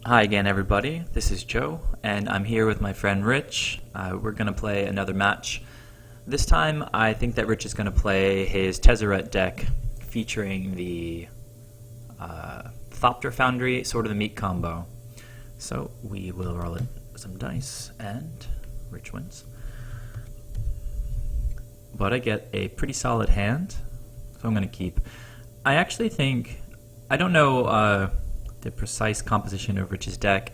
Hi again, everybody. This is Joe, and I'm here with my friend Rich. We're going to play another match. This time, I think that Rich is going to play his Tezzeret deck featuring the Thopter Foundry, sort of the Meek combo. So we will roll it some dice, and Rich wins. But I get a pretty solid hand, so I'm going to keep. I actually think, I don't know the precise composition of Rich's deck,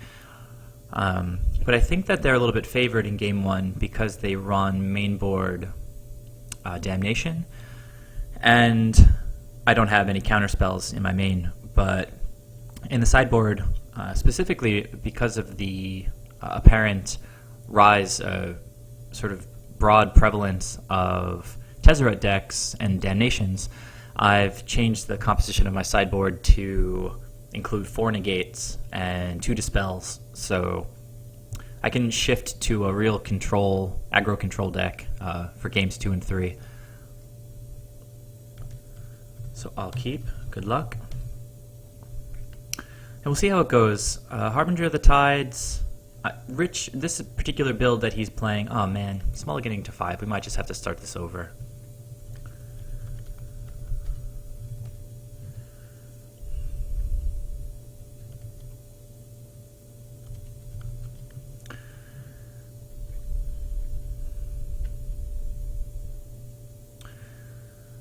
but I think that they're a little bit favored in game one because they run mainboard Damnation, and I don't have any counter spells in my main, but in the sideboard, specifically because of the apparent rise, sort of broad prevalence of Tezzeret decks and Damnations, I've changed the composition of my sideboard to include 4 negates and 2 dispels, so I can shift to a real aggro control deck for games 2 and 3. So I'll keep. Good luck. And we'll see how it goes. Harbinger of the Tides. Rich, this particular build that he's playing, oh man, he's mulliganing to 5. We might just have to start this over.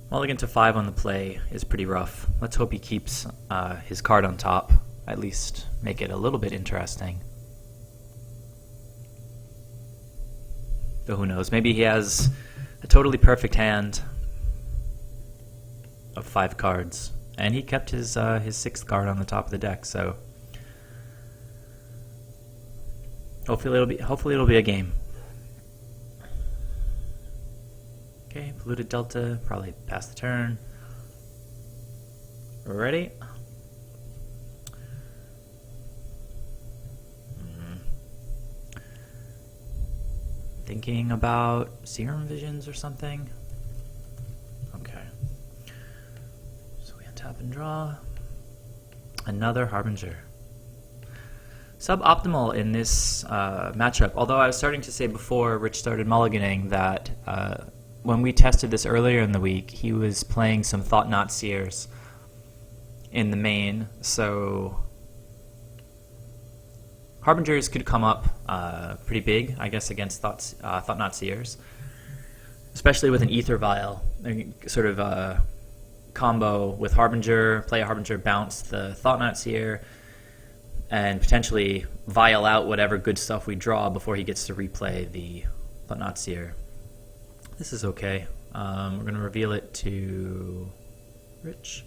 Mulligan to 5 on the play is pretty rough. Let's hope he keeps his card on top. At least make it a little bit interesting. Though who knows, maybe he has a totally perfect hand of 5 cards. And he kept his 6th card on the top of the deck, so hopefully it'll be a game. Okay, polluted delta, probably pass the turn. Ready? Thinking about Serum Visions or something? Okay. So we untap and draw. Another Harbinger. Suboptimal in this matchup, although I was starting to say before Rich started mulliganing that when we tested this earlier in the week, he was playing some Thought Not Seers in the main, so Harbingers could come up pretty big, I guess, against Thought Not Seers, especially with an Ether Vial, sort of a combo with Harbinger, play a Harbinger, bounce the Thought Not Seer, and potentially vial out whatever good stuff we draw before he gets to replay the Thought Not Seer. This is okay. We're going to reveal it to Rich.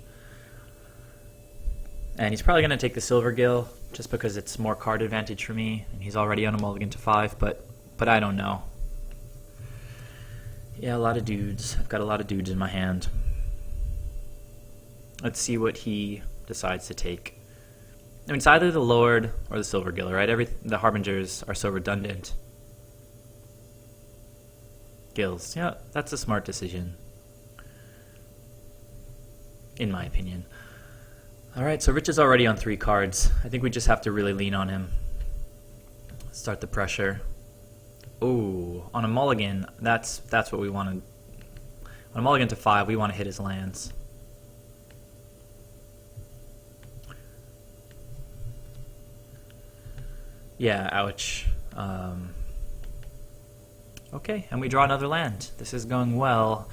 And he's probably going to take the Silver Gill, just because it's more card advantage for me, and he's already on a mulligan to 5, but I don't know. Yeah, a lot of dudes. I've got a lot of dudes in my hand. Let's see what he decides to take. I mean, it's either the Lord or the Silver Gill, right? The Harbingers are so redundant. Gills. Yeah, that's a smart decision, in my opinion. Alright, so Rich is already on 3 cards. I think we just have to really lean on him. Start the pressure. Ooh, on a mulligan, that's what we want to... On a mulligan to 5, we want to hit his lands. Yeah, ouch. Okay, and we draw another land. This is going well.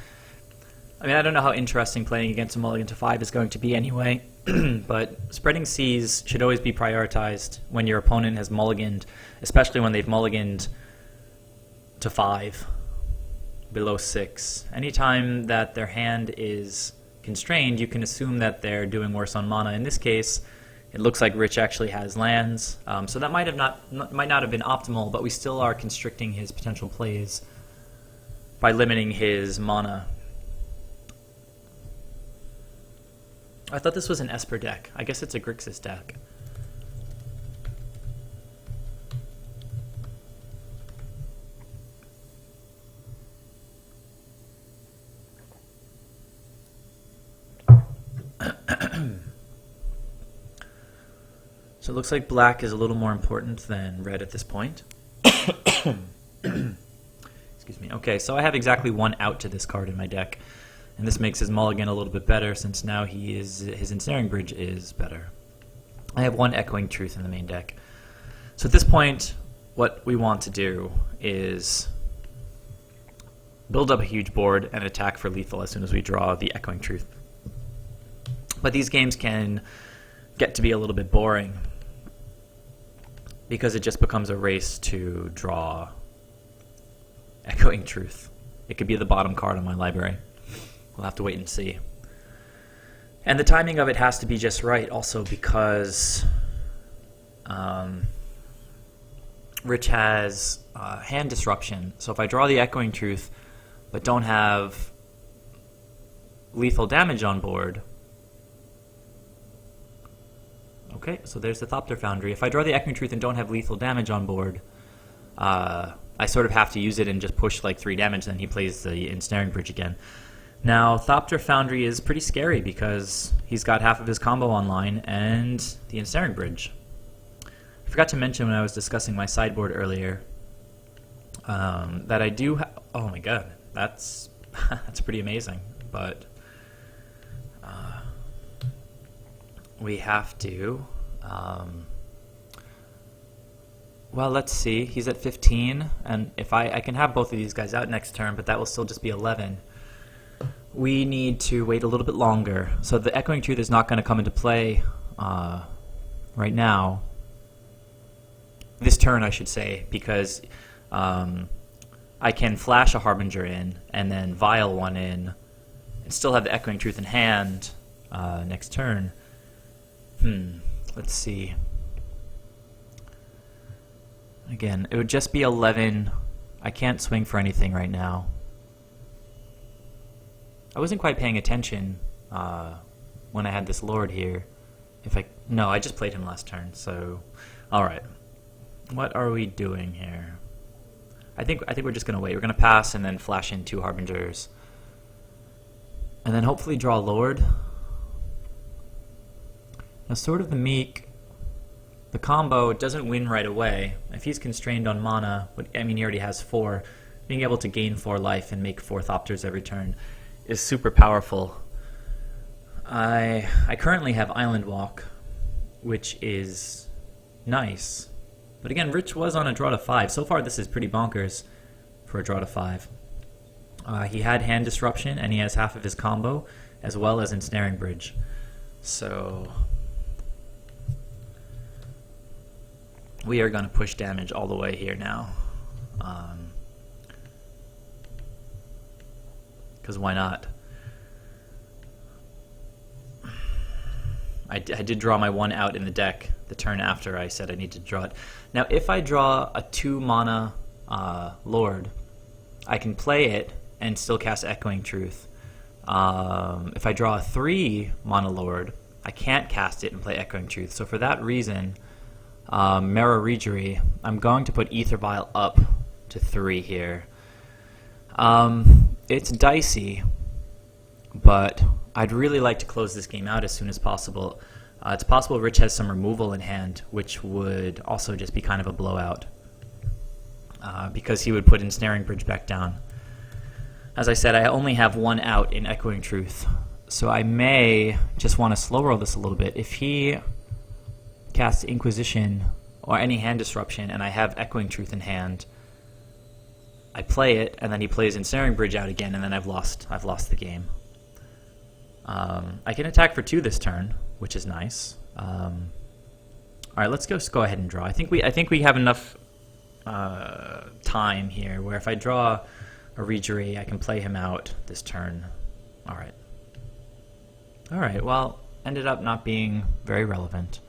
I mean, I don't know how interesting playing against a mulligan to 5 is going to be anyway, but spreading seas should always be prioritized when your opponent has mulliganed, especially when they've mulliganed to 5, below 6. Anytime that their hand is constrained, you can assume that they're doing worse on mana. In this case, it looks like Rich actually has lands, so that might not have been optimal, but we still are constricting his potential plays by limiting his mana. I thought this was an Esper deck. I guess it's a Grixis deck. So it looks like black is a little more important than red at this point. Excuse me. Okay, so I have exactly one out to this card in my deck, and this makes his mulligan a little bit better since now his ensnaring bridge is better. I have one Echoing Truth in the main deck. So at this point, what we want to do is build up a huge board and attack for lethal as soon as we draw the Echoing Truth. But these games can get to be a little bit boring because it just becomes a race to draw Echoing Truth. It could be the bottom card on my library. We'll have to wait and see. And the timing of it has to be just right also because Rich has hand disruption. So if I draw the Echoing Truth but don't have lethal damage on board, okay, so there's the Thopter Foundry. If I draw the Echoing Truth and don't have lethal damage on board, I sort of have to use it and just push like 3 damage, then he plays the ensnaring bridge again. Now, Thopter Foundry is pretty scary because he's got half of his combo online and the ensnaring bridge. I forgot to mention when I was discussing my sideboard earlier that I do oh my god, that's that's pretty amazing, but we have to well, let's see, he's at 15, and if I can have both of these guys out next turn, but that will still just be 11. We need to wait a little bit longer. So the Echoing Truth is not going to come into play right now. This turn, I should say, because I can flash a Harbinger in and then vial one in and still have the Echoing Truth in hand next turn. Let's see. Again, it would just be 11. I can't swing for anything right now. I wasn't quite paying attention when I had this Lord here. No, I just played him last turn, so alright. What are we doing here? I think we're just gonna wait. We're gonna pass and then flash in 2 Harbingers. And then hopefully draw a Lord. Now Sword of the Meek, the combo doesn't win right away. If he's constrained on mana, I mean he already has 4, being able to gain 4 life and make 4 Thopters every turn is super powerful. I currently have Island Walk, which is nice. But again, Rich was on a draw to 5. So far this is pretty bonkers for a draw to 5. He had hand disruption and he has half of his combo as well as ensnaring bridge. So we are going to push damage all the way here now. Because why not? I did draw my 1 out in the deck the turn after I said I need to draw it. Now if I draw a 2 mana Lord, I can play it and still cast Echoing Truth. If I draw a 3 mana Lord, I can't cast it and play Echoing Truth. So for that reason, Mera Regery, I'm going to put Ether Vial up to 3 here. It's dicey, but I'd really like to close this game out as soon as possible. It's possible Rich has some removal in hand, which would also just be kind of a blowout, because he would put Ensnaring Bridge back down. As I said, I only have 1 out in Echoing Truth, so I may just want to slow roll this a little bit. If he casts Inquisition or any hand disruption and I have Echoing Truth in hand, I play it, and then he plays Ensnaring Bridge out again, and then I've lost the game. I can attack for 2 this turn, which is nice. All right, let's go ahead and draw. I think we have enough time here where if I draw a Regery, I can play him out this turn. All right. Well, ended up not being very relevant.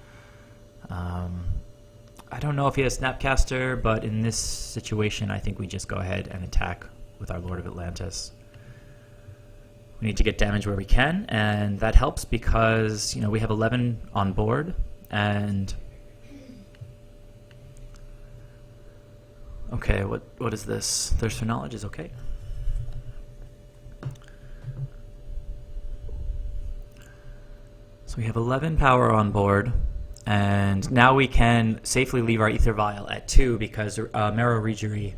I don't know if he has Snapcaster, but in this situation, I think we just go ahead and attack with our Lord of Atlantis. We need to get damage where we can, and that helps because, you know, we have 11 on board, and okay, what is this? Thirst for Knowledge is okay. So we have 11 power on board, And now we can safely leave our Ether Vial at 2 because Marrow Regery,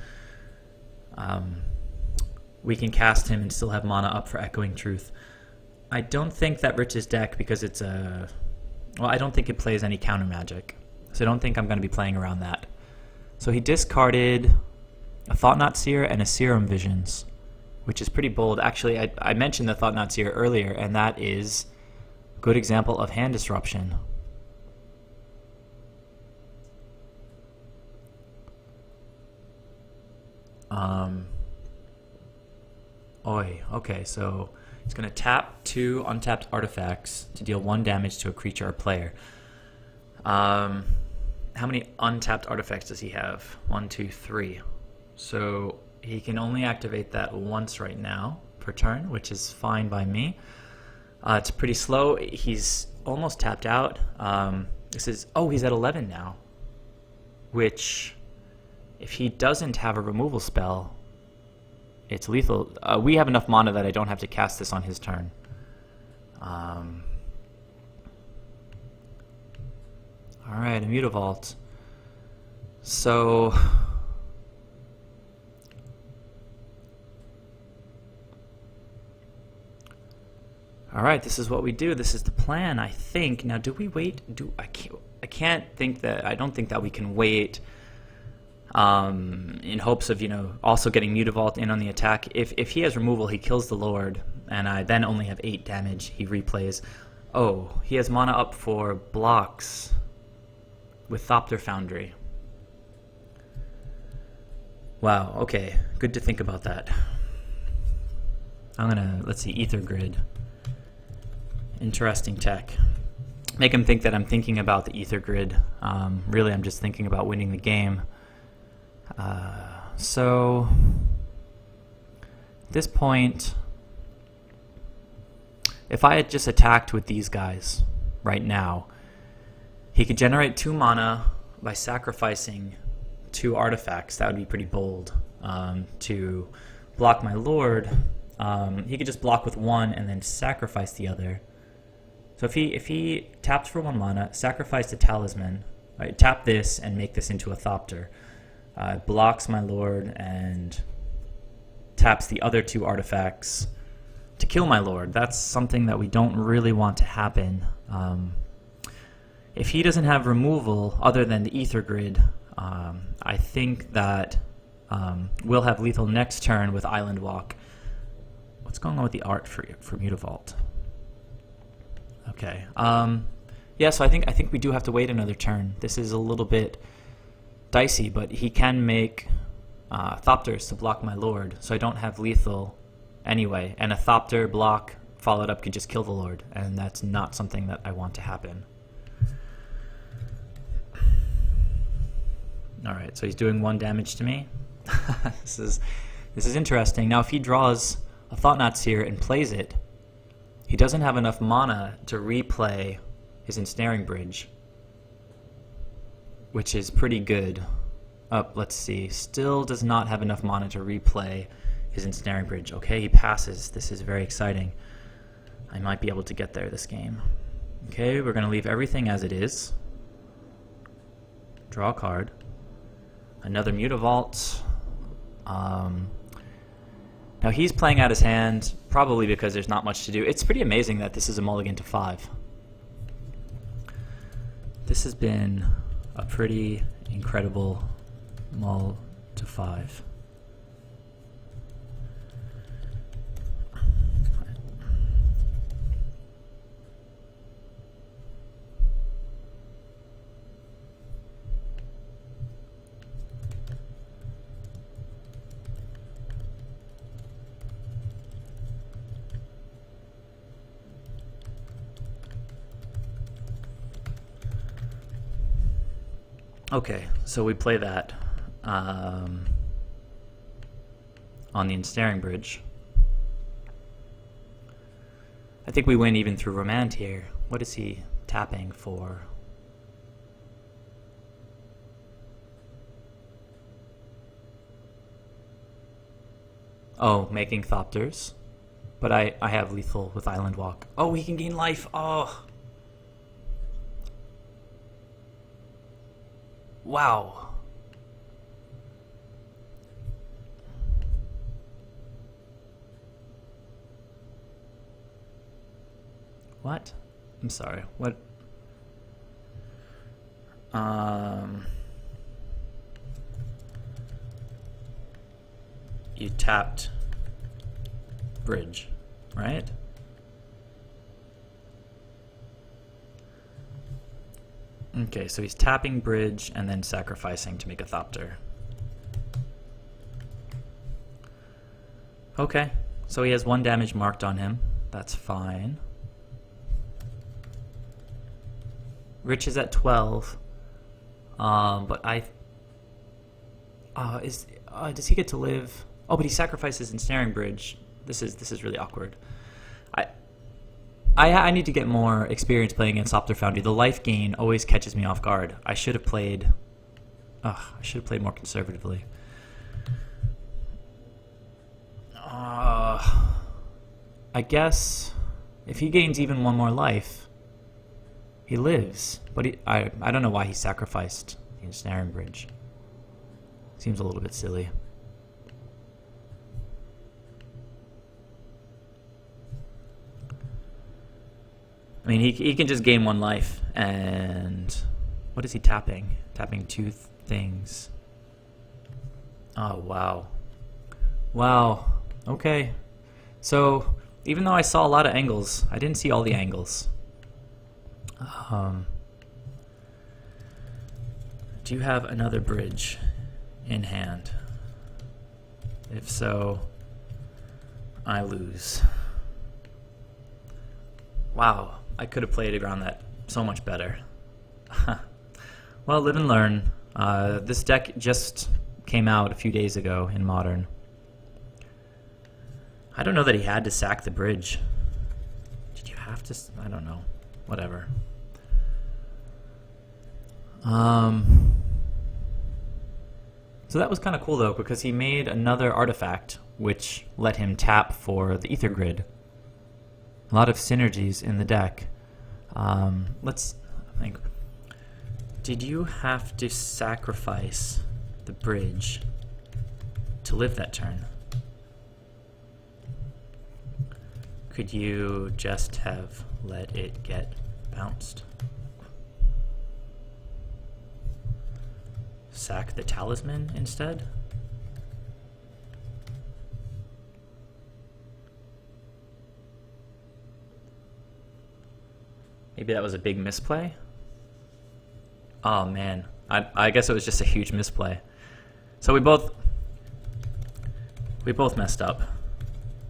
we can cast him and still have mana up for Echoing Truth. I don't think that Rich's deck, because it's a... Well, I don't think it plays any counter magic. So I don't think I'm going to be playing around that. So he discarded a Thought-Knot Seer and a Serum Visions, which is pretty bold. Actually, I mentioned the Thought-Knot Seer earlier, and that is a good example of hand disruption. Okay, so he's going to tap 2 untapped artifacts to deal 1 damage to a creature or player. How many untapped artifacts does he have? 1, 2, 3. So he can only activate that once right now per turn, which is fine by me. It's pretty slow. He's almost tapped out. He's at 11 now, which, if he doesn't have a removal spell, it's lethal. We have enough mana that I don't have to cast this on his turn. Alright, a Mutavault. So... Alright, this is what we do. This is the plan, I think. Now, do we wait? I don't think that we can wait in hopes of, also getting Mutavault in on the attack. If he has removal, he kills the Lord, and I then only have 8 damage. He replays. Oh, he has mana up for blocks with Thopter Foundry. Wow, okay. Good to think about that. Let's see, Ether Grid. Interesting tech. Make him think that I'm thinking about the Ether Grid. Really, I'm just thinking about winning the game. So, at this point, if I had just attacked with these guys right now, he could generate 2 mana by sacrificing 2 artifacts. That would be pretty bold. To block my Lord, he could just block with 1 and then sacrifice the other. So if he taps for 1 mana, sacrifice the Talisman, right, tap this and make this into a Thopter, blocks my Lord and taps the other 2 artifacts to kill my Lord. That's something that we don't really want to happen. If he doesn't have removal other than the Ether Grid, I think that we'll have lethal next turn with Island Walk. What's going on with the art for Mutavault? Okay. Yeah, so I think we do have to wait another turn. This is a little bit dicey, but he can make Thopters to block my Lord, so I don't have lethal anyway. And a Thopter block followed up could just kill the Lord, and that's not something that I want to happen. Alright, so he's doing 1 damage to me. This is interesting. Now, if he draws a Thought-Knot Seer and plays it, he doesn't have enough mana to replay his Ensnaring Bridge, which is pretty good. Let's see. Still does not have enough mana to replay his Ensnaring Bridge. Okay, he passes. This is very exciting. I might be able to get there this game. Okay, we're going to leave everything as it is. Draw a card. Another Mutavault. Now he's playing out his hand, probably because there's not much to do. It's pretty amazing that this is a mulligan to 5. This has been a pretty incredible mull to 5. Okay, so we play that on the Ensnaring Bridge. I think we win even through Remand here. What is he tapping for? Oh, making Thopters. But I have lethal with Island Walk. Oh, he can gain life. Oh. Wow. What? I'm sorry. What? You tapped bridge, right? Okay, so he's tapping bridge and then sacrificing to make a Thopter. Okay, so he has 1 damage marked on him. That's fine. Rich is at 12. But does he get to live? Oh, but he sacrifices Ensnaring Bridge. This is really awkward. I need to get more experience playing against Thopter Foundry. The life gain always catches me off guard. I should have played more conservatively. I guess if he gains even 1 more life, he lives. But I don't know why he sacrificed the Ensnaring Bridge. Seems a little bit silly. I mean, he can just gain 1 life, and what is he tapping? Tapping 2 things. Oh, wow. Wow. Okay. So, even though I saw a lot of angles, I didn't see all the angles. Do you have another bridge in hand? If so, I lose. Wow. I could have played around that so much better. Well, live and learn. This deck just came out a few days ago in Modern. I don't know that he had to sack the bridge. Did you have to? I don't know. Whatever. So that was kind of cool though, because he made another artifact which let him tap for the Ether Grid. A lot of synergies in the deck. Let's think. Did you have to sacrifice the bridge to live that turn? Could you just have let it get bounced? Sack the talisman instead? Maybe that was a big misplay? Oh man, I guess it was just a huge misplay. So we both messed up.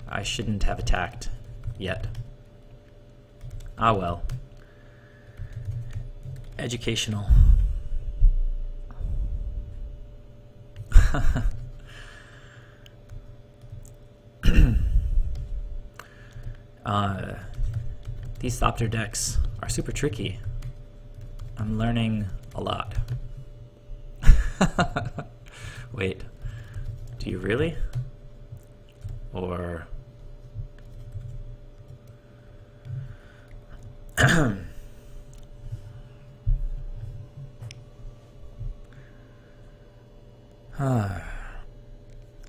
I shouldn't have attacked yet. Ah well. Educational. These Thopter decks are super tricky. I'm learning a lot. Wait, do you really? Or...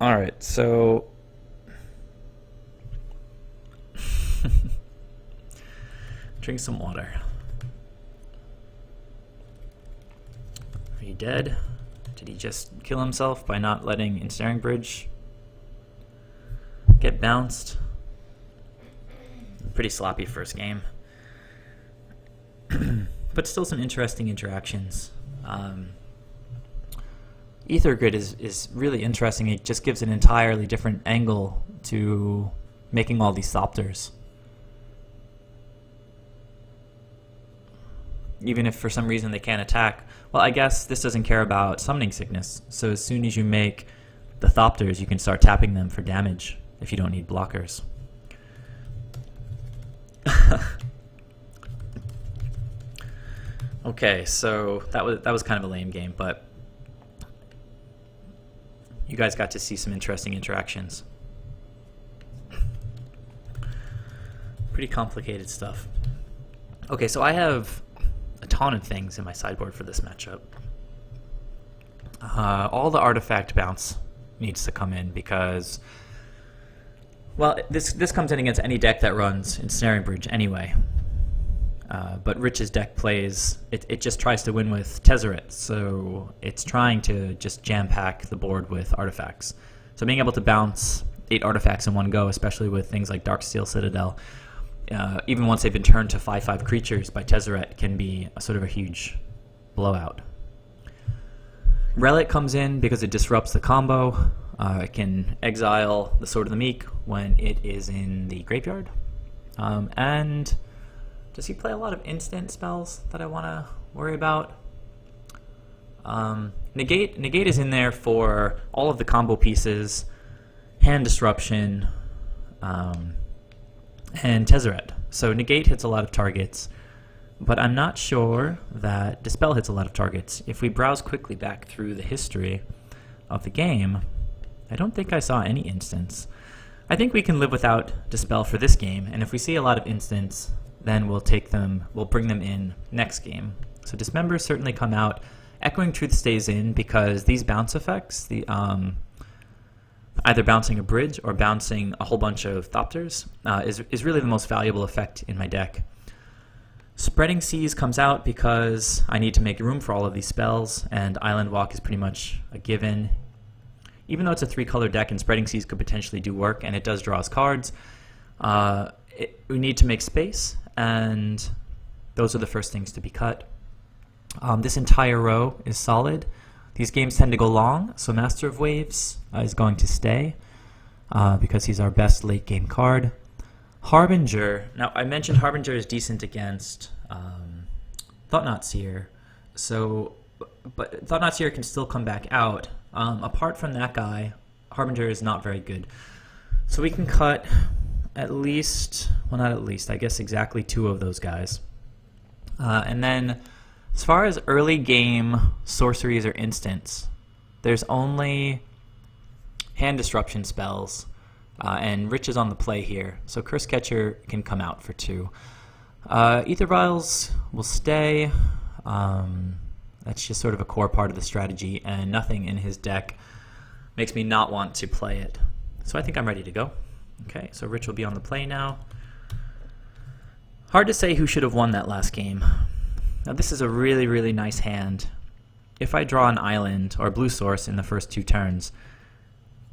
Alright, so... Drink some water. Are you dead? Did he just kill himself by not letting Ensnaring Bridge get bounced? Pretty sloppy first game. But still some interesting interactions. Ether Grid is really interesting. It just gives an entirely different angle to making all these Thopters. Even if for some reason they can't attack. Well, I guess this doesn't care about summoning sickness. So as soon as you make the Thopters, you can start tapping them for damage if you don't need blockers. Okay, so that was kind of a lame game, but you guys got to see some interesting interactions. Pretty complicated stuff. Okay, so I have a ton of things in my sideboard for this matchup. all the artifact bounce needs to come in because, well, this comes in against any deck that runs Ensnaring Bridge anyway. But Rich's deck plays, it just tries to win with Tezzeret, so it's trying to just jam-pack the board with artifacts. So being able to bounce 8 artifacts in one go, especially with things like Darksteel Citadel, even once they've been turned to 5/5 creatures by Tezzeret, can be a sort of a huge blowout. Relic comes in because it disrupts the combo. It can exile the Sword of the Meek when it is in the graveyard. And does he play a lot of instant spells that I want to worry about? Negate is in there for all of the combo pieces, hand disruption, and Tezzeret. So Negate hits a lot of targets, but I'm not sure that Dispel hits a lot of targets. If we browse quickly back through the history of the game, I don't think I saw any instants. I think we can live without Dispel for this game, and if we see a lot of instants, then we'll bring them in next game. So Dismembers certainly come out. Echoing Truth stays in because these bounce effects, the either bouncing a bridge or bouncing a whole bunch of Thopters, is really the most valuable effect in my deck. Spreading Seas comes out because I need to make room for all of these spells, and Island Walk is pretty much a given. Even though it's a 3-color deck and Spreading Seas could potentially do work, and it does draw us cards, we need to make space, and those are the first things to be cut. This entire row is solid. These games tend to go long, so Master of Waves is going to stay because he's our best late game card. Harbinger. Now, I mentioned Harbinger is decent against Thought-Knot Seer, but Thought-Knot Seer can still come back out. Apart from that guy, Harbinger is not very good. So we can cut at least, well, not at least, I guess exactly 2 of those guys. And then as far as early game sorceries or instants, there's only hand disruption spells, and Rich is on the play here, so Curse Catcher can come out for 2. Ether Vials will stay. That's just sort of a core part of the strategy, and nothing in his deck makes me not want to play it. So I think I'm ready to go. Okay, so Rich will be on the play now. Hard to say who should have won that last game. Now this is a really, really nice hand. If I draw an island or blue source in the first 2 turns,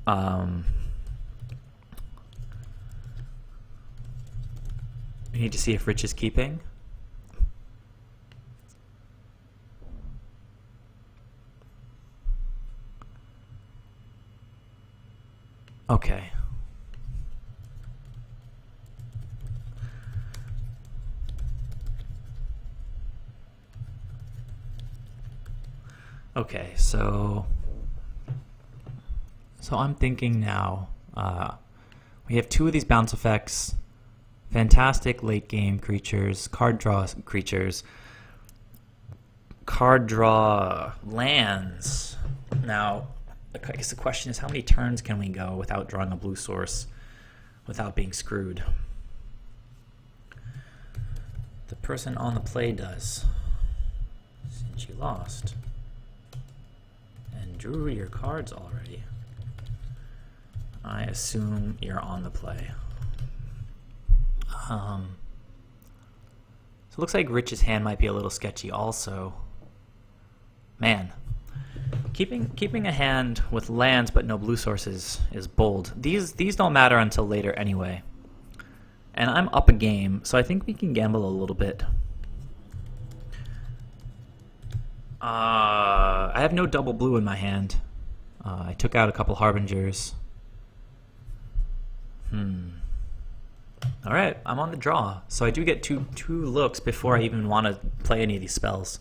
we need to see if Rich is keeping. Okay. Okay, so I'm thinking now, we have 2 of these bounce effects, fantastic late game creatures, card draw creatures, card draw lands. Now, I guess the question is, how many turns can we go without drawing a blue source, without being screwed? The person on the play does, since you lost and drew your cards already. I assume you're on the play. So it looks like Rich's hand might be a little sketchy also. Man. Keeping a hand with lands but no blue sources is bold. These don't matter until later anyway. And I'm up a game, so I think we can gamble a little bit. I have no double blue in my hand. I took out a couple Harbingers. Alright, I'm on the draw. So I do get two looks before I even want to play any of these spells.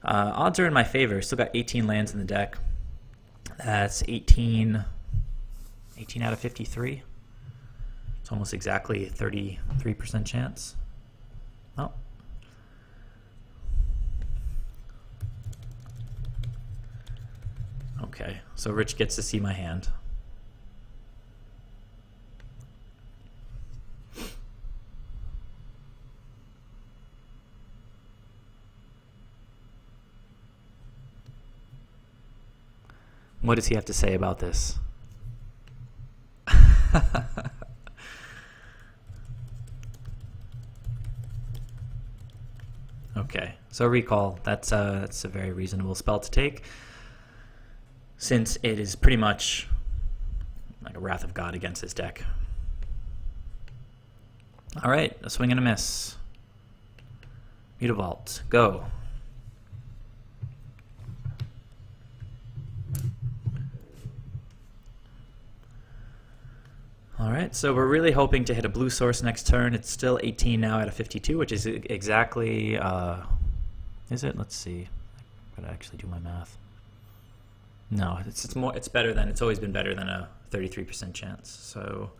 Odds are in my favor. Still got 18 lands in the deck. That's 18 out of 53. It's almost exactly 33% chance. Oh. Okay, so Rich gets to see my hand. What does he have to say about this? Okay, so recall, that's a very reasonable spell to take, since it is pretty much like a Wrath of God against his deck. Alright, a swing and a miss. Mutavault, go. Alright, so we're really hoping to hit a blue source next turn. It's still 18 now out of 52, which is exactly, is it? Let's see. I gotta actually do my math. No, it's better than, it's always been better than a 33% chance, so.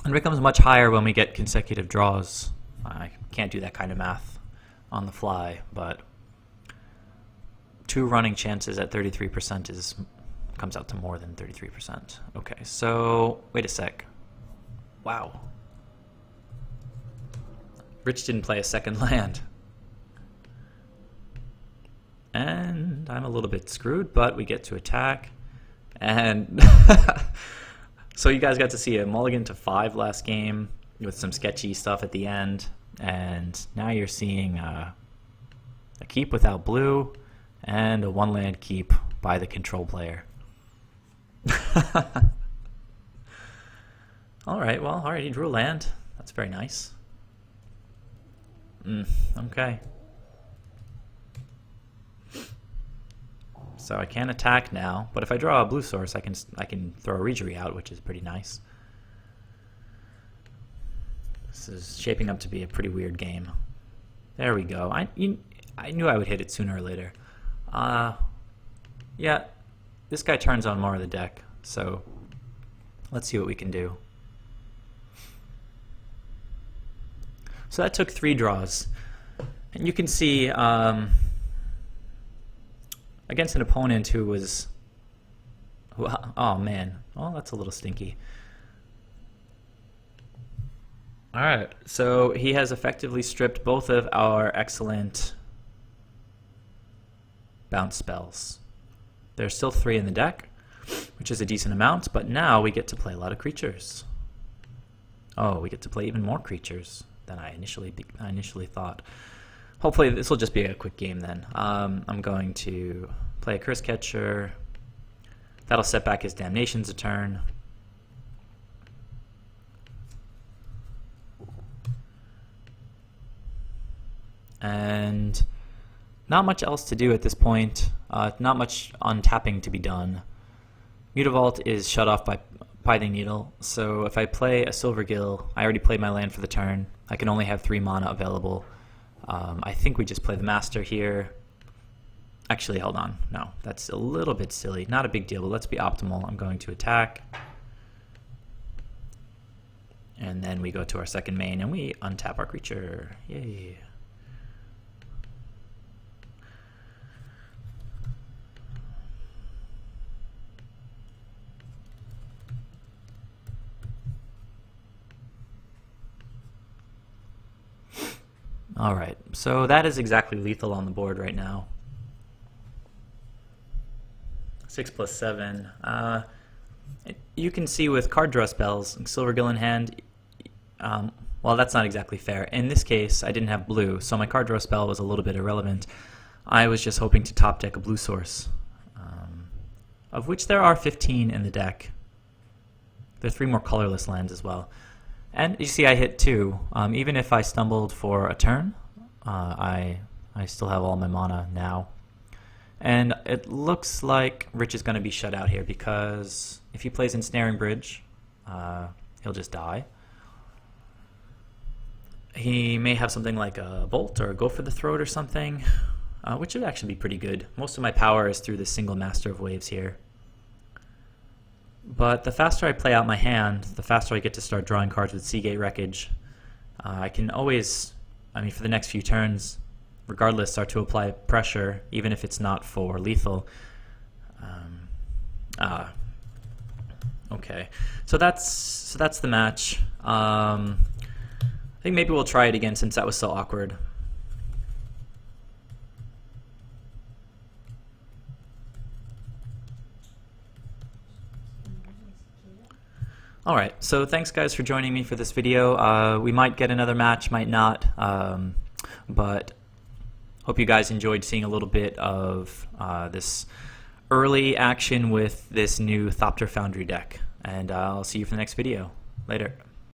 And it becomes much higher when we get consecutive draws. I can't do that kind of math on the fly, but 2 running chances at 33% comes out to more than 33%. Okay, so wait a sec. Wow. Rich didn't play a second land. And I'm a little bit screwed, but we get to attack. And so you guys got to see a mulligan to 5 last game with some sketchy stuff at the end. And now you're seeing a keep without blue and a 1-land keep by the control player. Alright, well, alright, he drew a land. That's very nice. Okay. So I can attack now, but if I draw a blue source, I can throw a Regery out, which is pretty nice. This is shaping up to be a pretty weird game. There we go. I knew I would hit it sooner or later. Yeah, this guy turns on more of the deck, so let's see what we can do. So that took 3 draws, and you can see against an opponent who was, oh man, well, that's a little stinky. Alright, so he has effectively stripped both of our excellent bounce spells. There's still 3 in the deck, which is a decent amount, but now we get to play a lot of creatures. Oh, we get to play even more creatures than I initially thought. Hopefully this will just be a quick game then. I'm going to play a Curse Catcher. That'll set back his Damnations a turn. And not much else to do at this point. Not much untapping to be done. Mutavault is shut off by Pithing Needle, so if I play a Silvergill, I already played my land for the turn. I can only have 3 mana available. I think we just play the Master here. Actually, hold on. No, that's a little bit silly. Not a big deal, but let's be optimal. I'm going to attack. And then we go to our second main and we untap our creature. Yay. Alright, so that is exactly lethal on the board right now. 6 + 7. You can see with card draw spells, Silvergill in hand, well, that's not exactly fair. In this case, I didn't have blue, so my card draw spell was a little bit irrelevant. I was just hoping to top deck a blue source, of which there are 15 in the deck. There are 3 more colorless lands as well. And you see I hit 2. Even if I stumbled for a turn, I still have all my mana now. And it looks like Rich is going to be shut out here because if he plays Ensnaring Bridge, he'll just die. He may have something like a Bolt or a Go for the Throat or something, which would actually be pretty good. Most of my power is through the single Master of Waves here. But the faster I play out my hand, the faster I get to start drawing cards with Seagate Wreckage. I can always, for the next few turns, regardless, start to apply pressure, even if it's not for lethal. Okay, so that's the match. I think maybe we'll try it again since that was so awkward. Alright, so thanks guys for joining me for this video. We might get another match, might not, but hope you guys enjoyed seeing a little bit of this early action with this new Thopter Foundry deck. And I'll see you for the next video. Later.